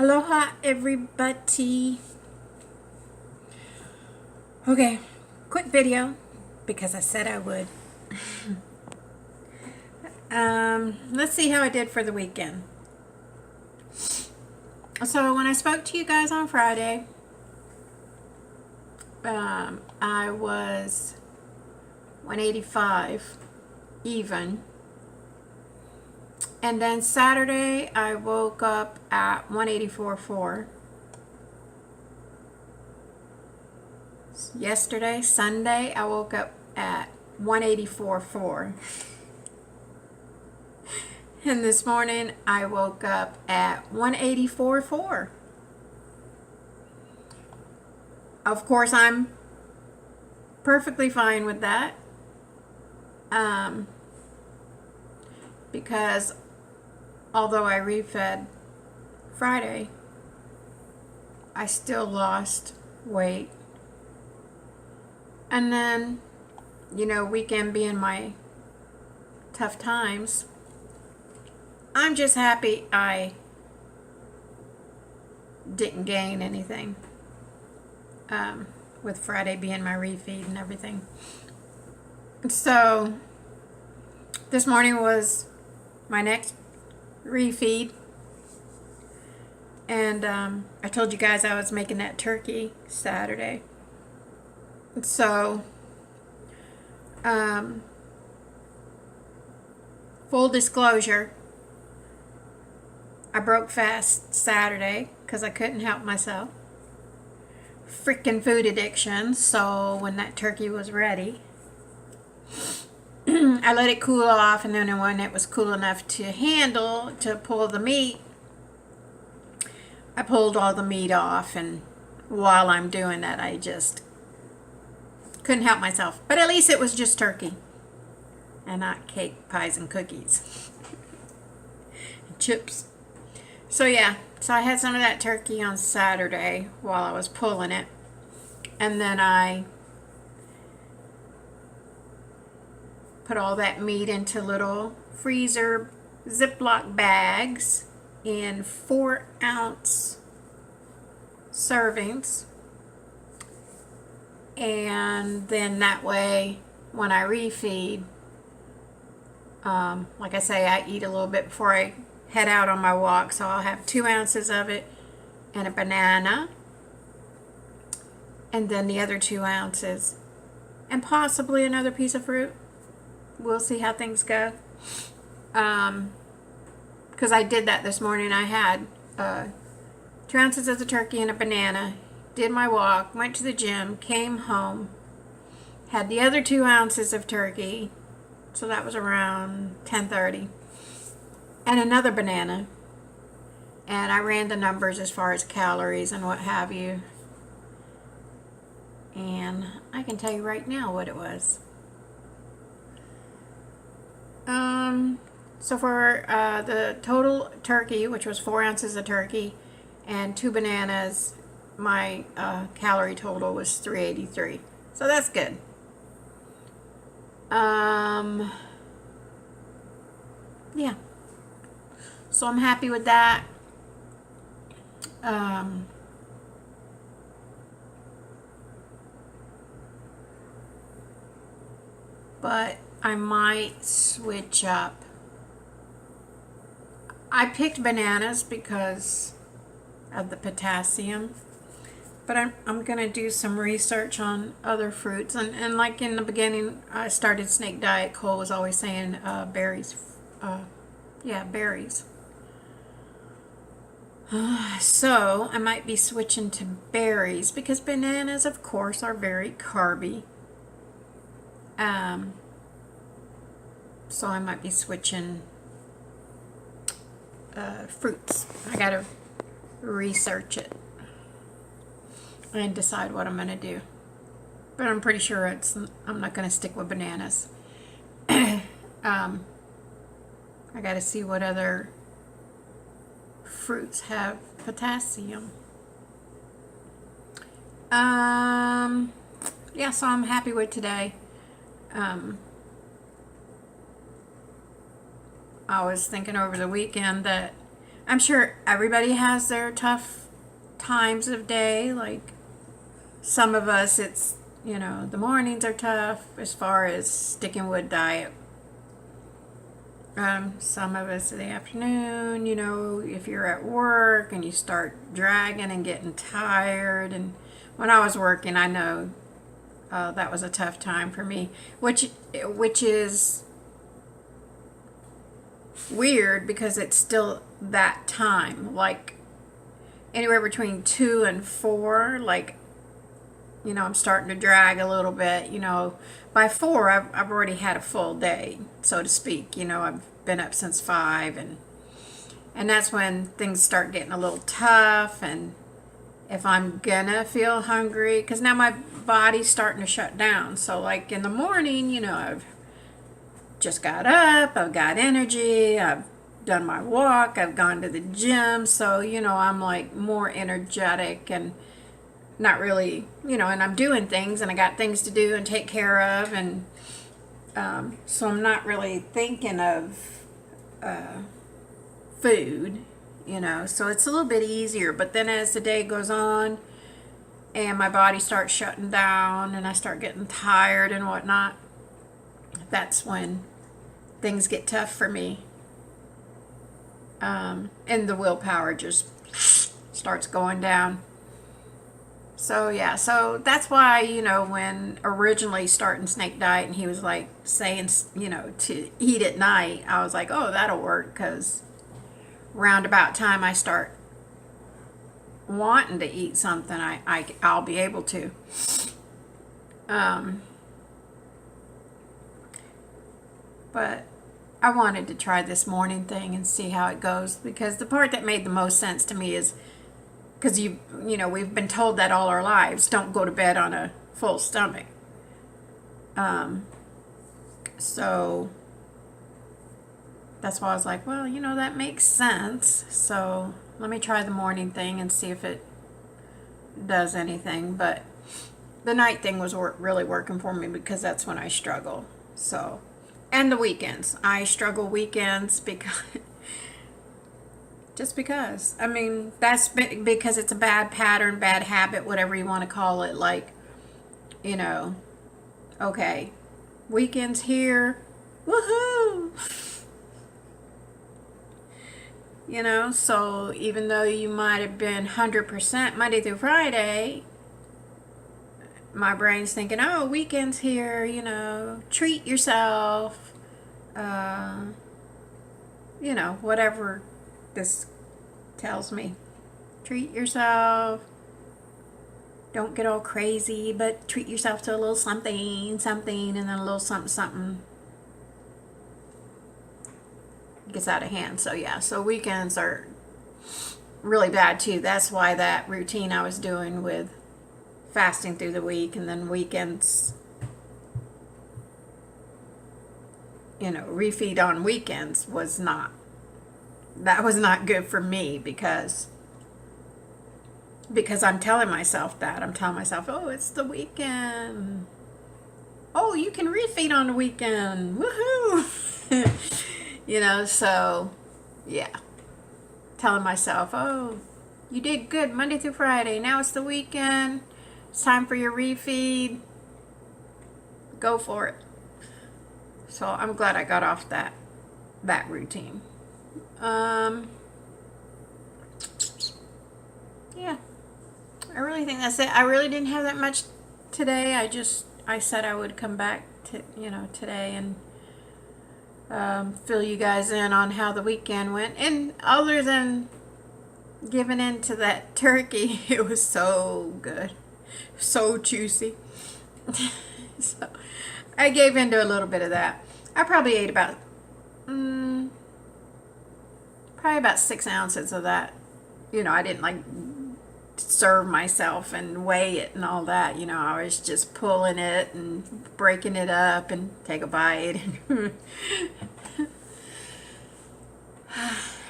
Aloha, everybody. Okay, quick video because I said I would. Let's see how I did for the weekend. So when I spoke to you guys on Friday, I was 185 even. And then Saturday, I woke up at 184.4. Yesterday, Sunday, I woke up at 184.4. And this morning, I woke up at 184.4. Of course, I'm perfectly fine with that. Because although I refed Friday, I still lost weight. And then, weekend being my tough times, I'm just happy I didn't gain anything, with Friday being my refeed and everything. So, this morning was my next refeed. And I told you guys I was making that turkey Saturday. So, full disclosure, I broke fast Saturday because I couldn't help myself. Freaking food addiction. So when that turkey was ready, I let it cool off, and then when it was cool enough to handle, to pull the meat, I pulled all the meat off, and while I'm doing that, I just couldn't help myself. But at least it was just turkey and not cake, pies, and cookies. And chips. So yeah, so I had some of that turkey on Saturday while I was pulling it. And then I put all that meat into little freezer Ziploc bags in 4-ounce servings. And then that way, when I refeed, like I say, I eat a little bit before I head out on my walk. So I'll have 2 ounces of it and a banana. And then the other 2 ounces. And possibly another piece of fruit. We'll see how things go. Because I did that this morning. I had 2 ounces of the turkey and a banana. Did my walk, went to the gym, came home, had the other 2 ounces of turkey, so that was around 10:30, and another banana, and I ran the numbers as far as calories and what have you, and I can tell you right now what it was. So for the total turkey, which was 4 ounces of turkey and 2 bananas, my calorie total was 383. So that's good. Yeah. So I'm happy with that. But I might switch up. I picked bananas because of the potassium. But I'm going to do some research on other fruits. And like in the beginning, I started Snake Diet. Cole was always saying berries. Berries. So I might be switching to berries because bananas, of course, are very carby. So I might be switching fruits. I got to research it and decide what I'm going to do. But I'm pretty sure I'm not going to stick with bananas. I got to see what other fruits have potassium. Yeah, so I'm happy with today. I was thinking over the weekend that I'm sure everybody has their tough times of day. Like some of us, it's, the mornings are tough as far as sticking with diet. Some of us in the afternoon, if you're at work and you start dragging and getting tired. And when I was working, I know that was a tough time for me, which is weird because it's still that time, like anywhere between 2 and 4, like, I'm starting to drag a little bit. By 4, I've already had a full day, so to speak. I've been up since 5, and that's when things start getting a little tough. And if I'm gonna feel hungry, because now my body's starting to shut down. So like in the morning, I've just got up, I've got energy, I've done my walk, I've gone to the gym, so I'm like more energetic and not really, and I'm doing things and I got things to do and take care of, and so I'm not really thinking of food, so it's a little bit easier. But then as the day goes on and my body starts shutting down and I start getting tired and whatnot, that's when things get tough for me, and the willpower just starts going down. So yeah, so that's why, when originally starting Snake Diet and he was like saying, to eat at night, I was like, oh, that'll work, because round about time I start wanting to eat something, I'll be able to. But I wanted to try this morning thing and see how it goes, because the part that made the most sense to me is, because we've been told that all our lives, don't go to bed on a full stomach. So that's why I was like, well, that makes sense. So let me try the morning thing and see if it does anything. But the night thing was really working for me, because that's when I struggle. So, and the weekends, I struggle weekends because. Just because. I mean, that's because it's a bad pattern, bad habit, whatever you want to call it. Like, okay, weekends here, woohoo! So even though you might have been 100% Monday through Friday, my brain's thinking, oh, weekends here, treat yourself, whatever this tells me. Treat yourself. Don't get all crazy, but treat yourself to a little something, and then a little something. It gets out of hand. So yeah, so weekends are really bad too. That's why that routine I was doing with fasting through the week and then weekends, refeed on weekends was not good for me, because I'm telling myself that. I'm telling myself, oh, it's the weekend. Oh, you can refeed on the weekend. Woohoo! So, yeah. Telling myself, oh, you did good Monday through Friday. Now it's the weekend. It's time for your refeed. Go for it. So I'm glad I got off that routine. Yeah, I really think that's it. I really didn't have that much today. I said I would come back to, today and fill you guys in on how the weekend went. And other than giving in to that turkey, it was so good, so juicy. So I gave into a little bit of that. I probably ate about 6 ounces of that. I didn't like serve myself and weigh it and all that. I was just pulling it and breaking it up and take a bite.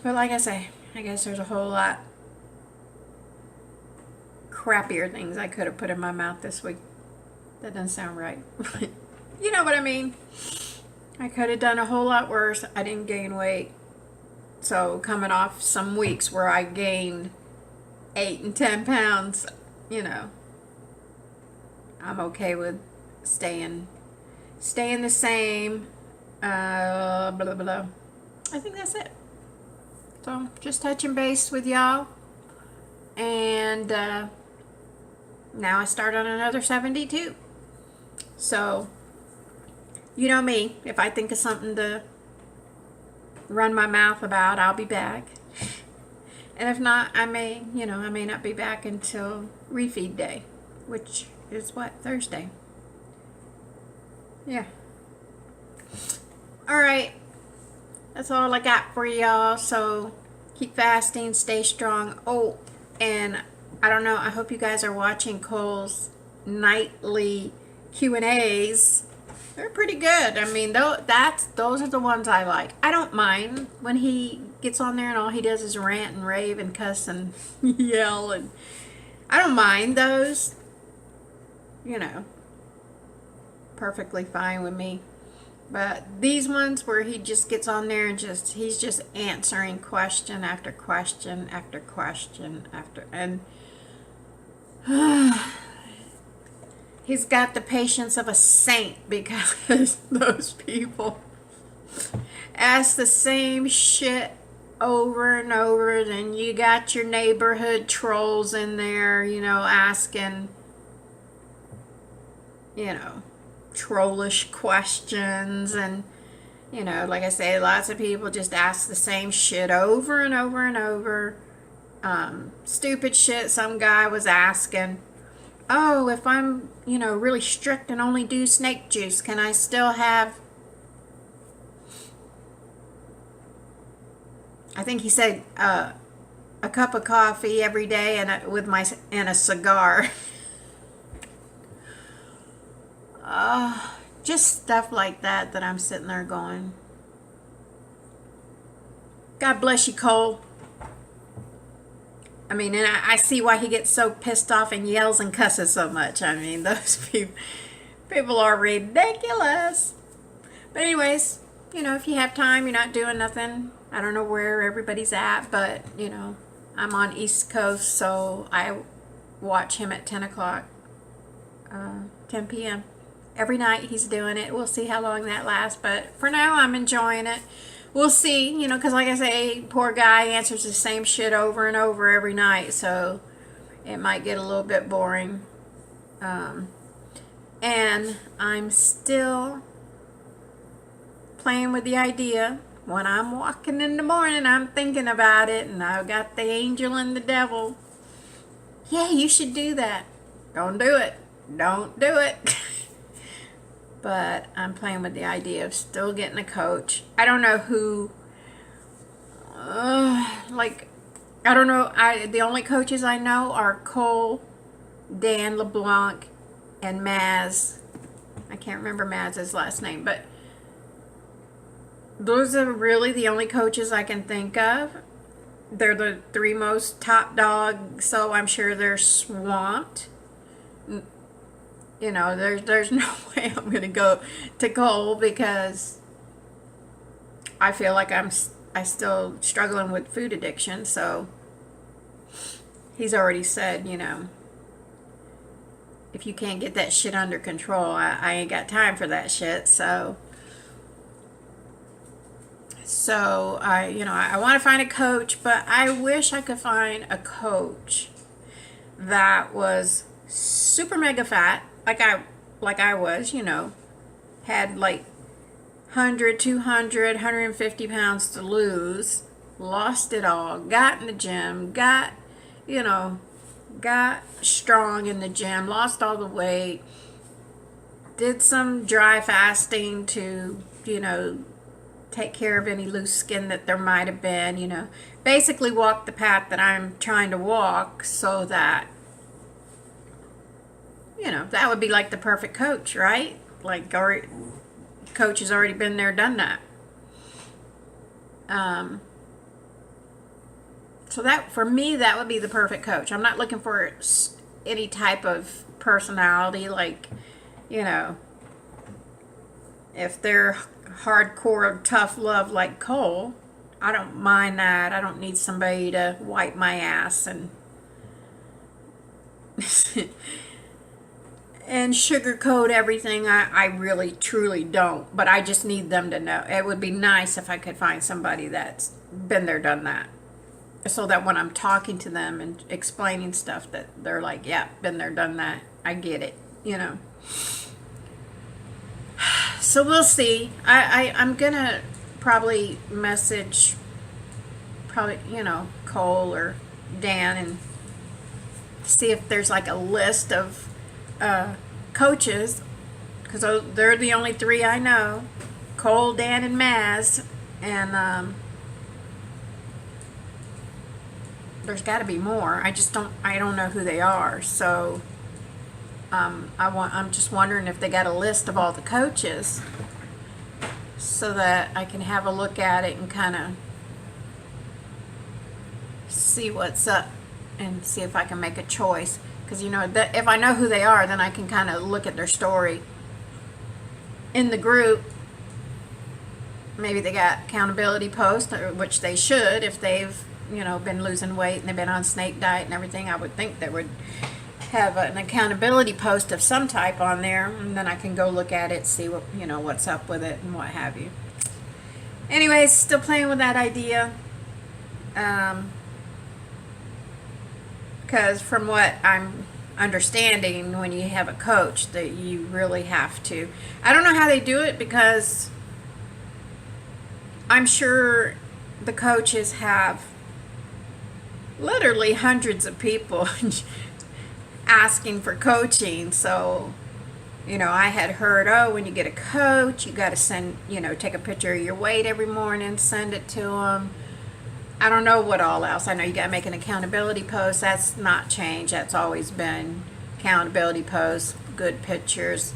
But like I say, I guess there's a whole lot crappier things I could have put in my mouth this week. That doesn't sound right. You know what I mean? I could have done a whole lot worse. I didn't gain weight. So coming off some weeks where I gained 8 and 10 pounds, you know, I'm okay with staying the same. Blah, blah, blah. I think that's it. So just touching base with y'all. And now I start on another 72. So, you know me, if I think of something to run my mouth about, I'll be back. And if not, I may not be back until refeed day, which is what, Thursday. Yeah. All right. That's all I got for y'all. So keep fasting, stay strong. Oh, and I don't know, I hope you guys are watching Cole's nightly Q&As. They're pretty good. I mean, those are the ones I like. I don't mind when he gets on there and all he does is rant and rave and cuss and yell, and I don't mind those. You know, perfectly fine with me. But these ones where he just gets on there and he's just answering question after question after question after, and he's got the patience of a saint, because those people ask the same shit over and over. Then you got your neighborhood trolls in there, you know, asking, you know, trollish questions. And, you know, like I say, lots of people just ask the same shit over and over and over. Stupid shit. Some guy was asking, oh, if I'm, you know, really strict and only do snake juice, can I still have, I think he said, a cup of coffee every day and a cigar. Just stuff like that I'm sitting there going, God bless you, Cole. I mean, and I see why he gets so pissed off and yells and cusses so much. I mean, those people are ridiculous. But anyways, you know, if you have time, you're not doing nothing. I don't know where everybody's at, but, you know, I'm on East Coast, so I watch him at 10 o'clock, 10 p.m. Every night he's doing it. We'll see how long that lasts, but for now I'm enjoying it. We'll see, you know, because like I say, poor guy answers the same shit over and over every night, so it might get a little bit boring. And I'm still playing with the idea. When I'm walking in the morning, I'm thinking about it, and I've got the angel and the devil. Yeah, you should do that. Don't do it. Don't do it. But I'm playing with the idea of still getting a coach. I don't know who, I don't know. The only coaches I know are Cole, Dan LeBlanc, and Maz. I can't remember Maz's last name, but those are really the only coaches I can think of. They're the 3 most top dog, so I'm sure they're swamped. You know, there's no way I'm going to go to Cole, because I feel like I'm still struggling with food addiction. So he's already said, you know, if you can't get that shit under control, I ain't got time for that shit. So I want to find a coach, but I wish I could find a coach that was super mega fat, like I was, you know, had like 100, 200, 150 pounds to lose, lost it all, got in the gym, got strong in the gym, lost all the weight, did some dry fasting to, you know, take care of any loose skin that there might have been, you know, basically walk the path that I'm trying to walk, so that, you know, that would be like the perfect coach, right? Like, coach has already been there, done that. So that, for me, that would be the perfect coach. I'm not looking for any type of personality, like, you know, if they're hardcore tough love like Cole, I don't mind that. I don't need somebody to wipe my ass and and sugarcoat everything. I really truly don't, but I just need them to know. It would be nice if I could find somebody that's been there, done that, so that when I'm talking to them and explaining stuff, that they're like, yeah, been there, done that, I get it, you know. So we'll see. I'm gonna probably message, you know, Cole or Dan, and see if there's like a list of coaches, because they're the only three I know: Cole, Dan, and Maz. And there's got to be more. I don't know who they are. So I'm just wondering if they got a list of all the coaches, so that I can have a look at it and kind of see what's up and see if I can make a choice. Because, you know, that if I know who they are, then I can kind of look at their story in the group. Maybe they got accountability posts, which they should. If they've, you know, been losing weight and they've been on snake diet and everything, I would think they would have an accountability post of some type on there, and then I can go look at it, see what, you know, what's up with it and what have you. Anyways, still playing with that idea. Because from what I'm understanding, when you have a coach, that you really have to. I don't know how they do it, because I'm sure the coaches have literally hundreds of people asking for coaching. So, you know, I had heard, oh, when you get a coach, you got to send, you know, take a picture of your weight every morning, send it to them. I don't know what all else. I know you got to make an accountability post. That's not changed. That's always been accountability posts, good pictures.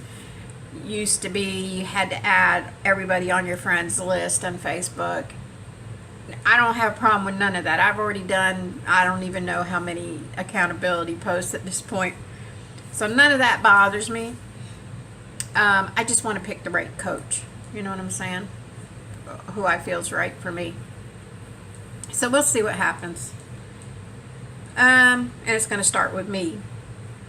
Used to be you had to add everybody on your friends list on Facebook. I don't have a problem with none of that. I've already done, I don't even know how many accountability posts at this point. So none of that bothers me. I just want to pick the right coach. You know what I'm saying? Who I feel is right for me. So we'll see what happens. And it's going to start with me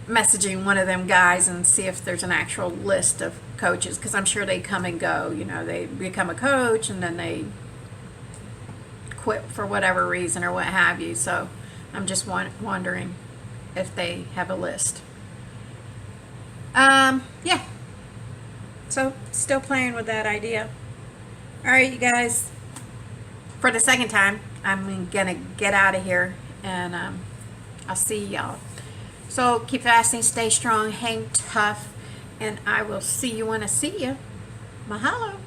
messaging one of them guys and see if there's an actual list of coaches, because I'm sure they come and go. You know, they become a coach and then they quit for whatever reason or what have you. So I'm just wondering if they have a list. Yeah. So still playing with that idea. All right, you guys. For the second time, I'm gonna get out of here, and I'll see y'all. So keep fasting, stay strong, hang tough, and I will see you when I see you. Mahalo.